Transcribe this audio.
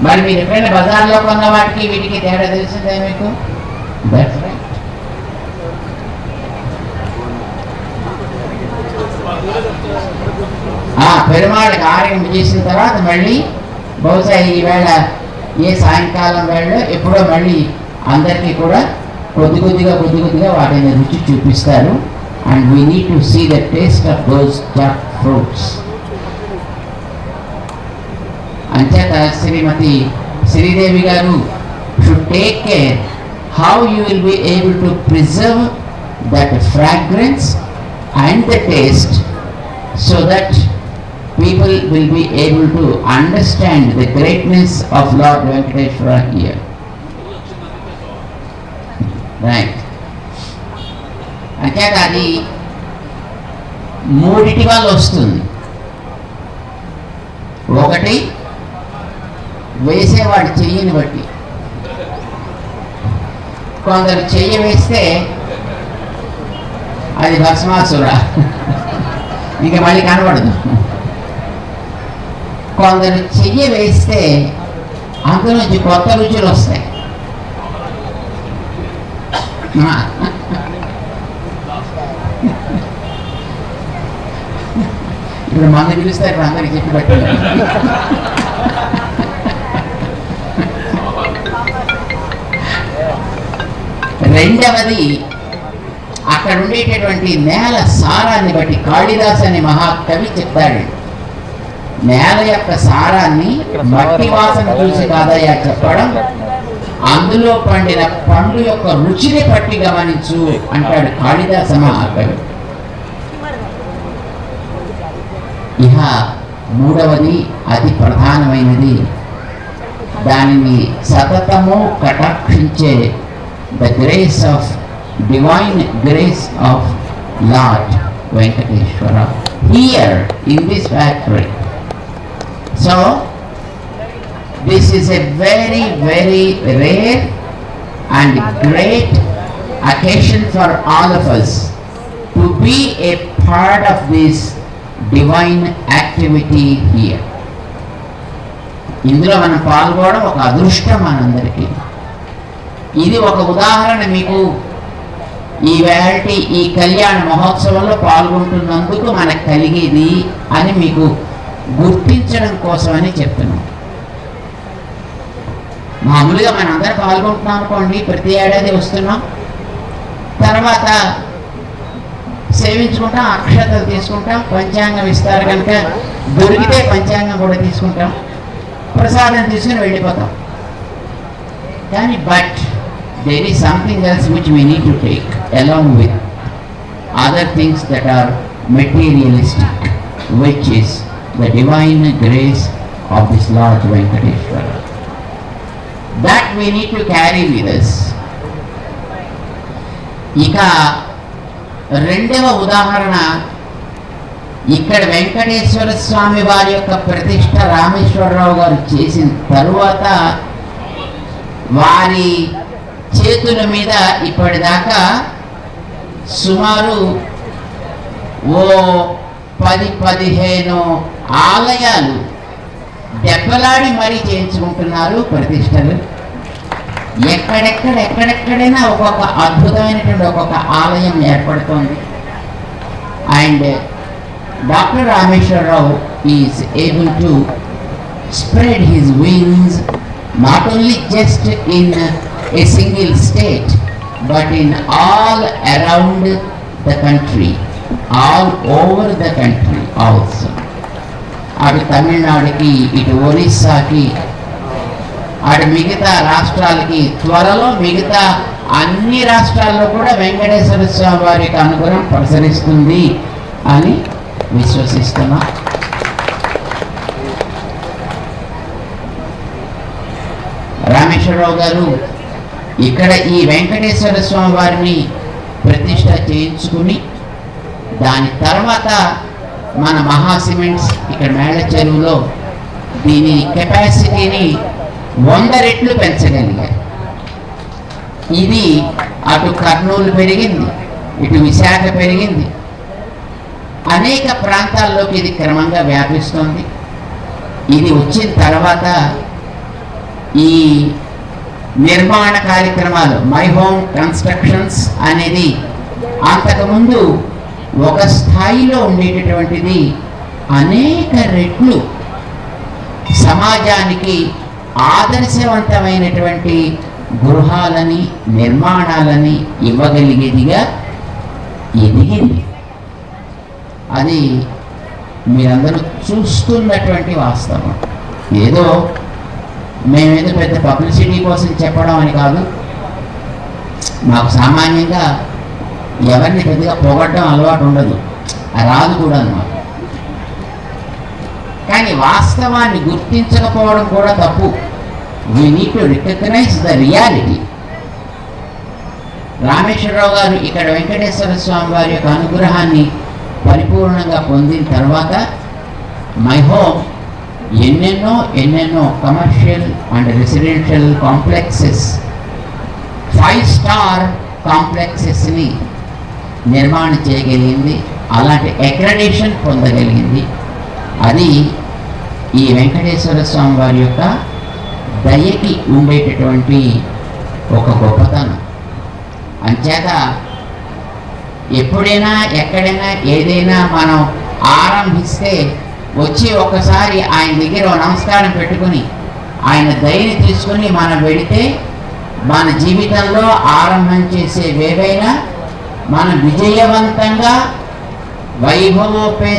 మరి మీరు ఎప్పుడైనా బజార్లో కొన్న వాటికి వీటికి తేడా తెలిసిందే మీకు? That's right. పెరుమాళ్ళకి ఆరోగ్యం చేసిన తర్వాత మళ్ళీ బహుశా ఈవేళ ఏ సాయంకాలం వేళలో ఎప్పుడో మళ్ళీ అందరికీ కూడా కొద్ది కొద్దిగా వాటిని రుచి చూపిస్తారు. And we need to see the taste of those jackfruits. అంచేత శ్రీమతి శ్రీదేవి గారు should take care how you will be able to preserve that fragrance and the taste so that people will be able to understand the greatness of Lord Venkateshwara here. Right. అంటే అది మూడిటి వల్ల వస్తుంది. ఒకటి వేసేవాడు చెయ్యిని బట్టి. కొందరు చెయ్యి వేస్తే అది భస్మాసుర, ఇంకా మళ్ళీ కనబడదు. కొందరు చెయ్యి వేస్తే అందులోంచి కొత్త రుచులు వస్తాయి. ఇప్పుడు మంది పిలిస్తే ఇప్పుడు అందరికి చెప్పి పెట్టాలి. రెండవది అక్కడ ఉండేటటువంటి నేల సారాన్ని బట్టి. కాళిదాస్ అనే మహాకవి చెప్తాడు, నేల యొక్క సారాన్ని మట్టి వాసన చూసి కాదయ్యా చెప్పడం, అందులో పండిన పండు యొక్క రుచిని పట్టి గమనించు అంటాడు కాళిదాస మహాకవి. ఇహ మూడవది అతి ప్రధానమైనది, దానిని సతతము కటాక్షించే the grace of divine grace of Lord Venkateshwara here in this factory. So this is a very rare and great occasion for all of us to be a part of this divine activity here. ఇందులో మనం పాల్గొనడం ఒక అదృష్టం మనందరికీ. ఇది ఒక ఉదాహరణ మీకు ఈవేళ ఈ కళ్యాణ మహోత్సవంలో పాల్గొంటున్నందుకు మనకు కలిగేది అని మీకు గుర్తించడం కోసమని చెప్తున్నాం. మామూలుగా మనందరం పాల్గొంటున్నాం అనుకోండి, ప్రతి ఏడాది వస్తున్నాం, తర్వాత సేవించుకుంటాం, అక్షతలు తీసుకుంటాం, పంచాంగం ఇస్తారు కనుక దొరికితే పంచాంగం కూడా తీసుకుంటాం, ప్రసాదం తీసుకుని వెళ్ళిపోతాం. కానీ but there is something else which we need to take along with other things that are materialistic, which is the divine grace of this Lord Venkateshwara. That we need to carry with us. ఇక రెండవ ఉదాహరణ, ఇక్కడ వెంకటేశ్వర స్వామి వారి యొక్క ప్రతిష్ట రామేశ్వరరావు గారు చేసిన తరువాత వారి చేతుల మీద ఇప్పటిదాకా సుమారు 10-15 ఆలయాలు దెబ్బలాడి మరీ చేయించుకుంటున్నారు ప్రతిష్టలు. ఎక్కడెక్కడైనా ఒక్కొక్క అద్భుతమైనటువంటి ఒక్కొక్క ఆలయం ఏర్పడుతోంది. And doctor Rameshwar Rao is able to spread his wings not only just in a single state but in all around the country, all over the country also. అటు తమిళనాడుకి, ఇటు ఒరిస్సాకి, అటు మిగతా రాష్ట్రాలకి, త్వరలో మిగతా అన్ని రాష్ట్రాల్లో కూడా వెంకటేశ్వర స్వామి వారి యొక్క అనుగ్రహం ప్రసరిస్తుంది అని విశ్వసిస్తున్నా. రామేశ్వరరావు గారు ఇక్కడ ఈ వెంకటేశ్వర స్వామి వారిని ప్రతిష్ట చేయించుకుని దాని తర్వాత మన మహా సిమెంట్స్ ఇక్కడ మేళ చెరువులో దీని కెపాసిటీని 100 రెట్లు పెంచగలిగారు. ఇది అటు కర్నూలు పెరిగింది, ఇటు విశాఖ పెరిగింది, అనేక ప్రాంతాల్లోకి ఇది క్రమంగా వ్యాపిస్తుంది. ఇది వచ్చిన తర్వాత ఈ నిర్మాణ కార్యక్రమాలు మై హోమ్ కన్స్ట్రక్షన్స్ అనేది అంతకుముందు ఒక స్థాయిలో ఉండేటటువంటిది అనేక రెట్లు సమాజానికి ఆదర్శవంతమైనటువంటి గృహాలని నిర్మాణాలని ఇవ్వగలిగేదిగా ఎదిగింది. అది మీరందరూ చూస్తున్నటువంటి వాస్తవం. ఏదో మేమేదో పెద్ద పబ్లిసిటీ కోసం చెప్పడం అని కాదు. మాకు సామాన్యంగా ఎవరిని పెద్దగా పొగడడం అలవాటు ఉండదు, రాదు కూడా అన్నమాట. కానీ వాస్తవాన్ని గుర్తించకపోవడం కూడా తప్పు. We need to recognise the reality. Rameshwara Rao గారు ఇక్కడ వెంకటేశ్వర స్వామి వారి యొక్క అనుగ్రహాన్ని పరిపూర్ణంగా పొందిన తర్వాత మై హోమ్ ఎన్నెన్నో commercial and residential complexes, 5 star కాంప్లెక్సెస్ని నిర్మాణం చేయగలిగింది. అలాంటి అక్రెడిటేషన్ పొందగలిగింది. అది ఈ వెంకటేశ్వర స్వామి వారి యొక్క దయకి ఉండేటటువంటి ఒక గొప్పతనం. అంచేత ఎప్పుడైనా ఎక్కడైనా ఏదైనా మనం ఆరంభిస్తే వచ్చి ఒకసారి ఆయన దగ్గర నమస్కారం పెట్టుకుని ఆయన దయని తీసుకుని మనం వెళితే మన జీవితంలో ఆరంభం చేసేవేవైనా మనం విజయవంతంగా వైభవోపే